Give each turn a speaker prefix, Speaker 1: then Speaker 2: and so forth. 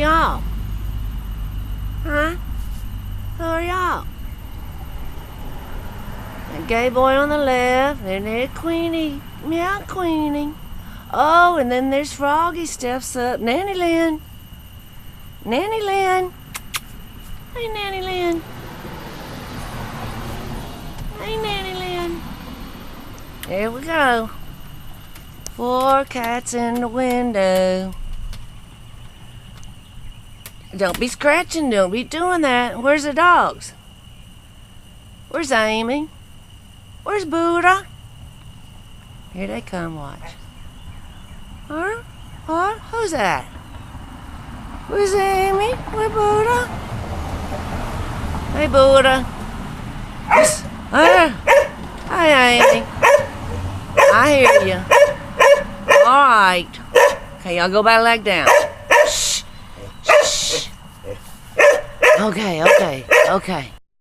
Speaker 1: y'all? Huh? Who are y'all? That gay boy on the left, and there's Queenie. Meow, Queenie. Oh, and then there's Froggy steps up. Nanny Lynn. Nanny Lynn. Hey, Nanny Lynn. Hey, Nanny Lynn. There we go. 4 cats in the window. Don't be scratching, don't be doing that. Where's the dogs? Where's Amy? Where's Buddha? Here they come, watch. Huh? What? Who's that? Where's Amy? Where's Buddha? Hey, Buddha. Hi, Amy. I hear you. All right. Okay, y'all go back leg down. Shh. Shh. Okay.